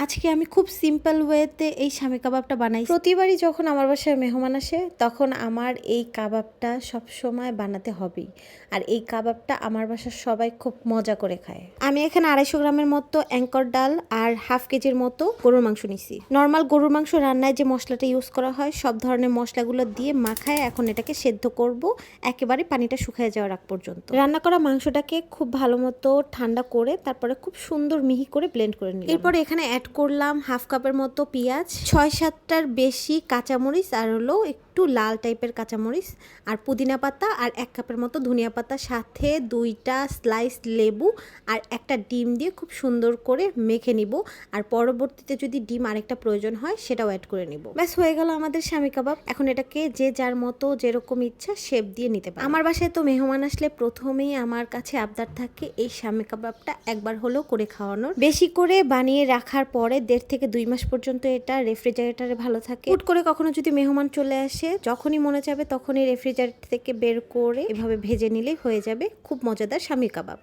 আজকে আমি খুব সিম্পল ওয়েতে এই স্বামী কাবাবটা বানাই। প্রতিবারই যখন আমার বাসায় মেহমান আসে তখন আমার এই কাবাবটা সব সময় বানাতে হবেই। আর এই কাবাবটা আমার বাসার সবাই খুব মজা করে খায়। আমি এখানে 250 গ্রামের মতো অ্যাঙ্কর ডাল আর হাফ কেজির মতো গরুর মাংস নিছি। নর্মাল গরুর মাংস রান্নায় যে মশলাটা ইউজ করা হয় সব ধরনের মশলাগুলো দিয়ে মাখায় এখন এটাকে সেদ্ধ করব একেবারে পানিটা শুকিয়ে যাওয়ার আগ পর্যন্ত। রান্না করা মাংসটাকে খুব ভালো মতো ঠান্ডা করে তারপরে খুব সুন্দর মিহি করে ব্লেন্ড করে নিলাম। এরপর এখানে অ্যাড করলাম হাফ কাপের মতো পেঁয়াজ, 6-7টার বেশি কাঁচামরিচ আর হলো একটু লাল টাইপের কাঁচামরিচ আর পুদিনা পাতা আর 1 কাপের মতো ধনিয়া পাতা, সাথে 2টা স্লাইস লেবু আর একটা ডিম দিয়ে খুব সুন্দর করে মেখে নিব। আর পরবর্তীতে যদি ডিম আরেকটা প্রয়োজন হয় সেটাও অ্যাড করে নিব। ব্যাস হয়ে গেল আমাদের স্বামী কাবাব। এখন এটাকে যে যার মতো যেরকম ইচ্ছা শেপ দিয়ে নিতে পারে। আমার বাসায় তো মেহমান আসলে প্রথমেই আমার কাছে আবদার থাকে এই স্বামী কাবাবটা একবার হলেও করে খাওয়ানোর। বেশি করে বানিয়ে রাখার পরে 1.5 থেকে 2 মাস পর্যন্ত এটা রেফ্রিজারেটরে ভালো থাকে। হুট করে কখনো যদি মেহমান চলে আসে যখনই মনে যাবে তখনই রেফ্রিজারেটর থেকে বের করে এভাবে ভেজে নিলেই হয়ে যাবে খুব মজাদার স্বামী কাবাব।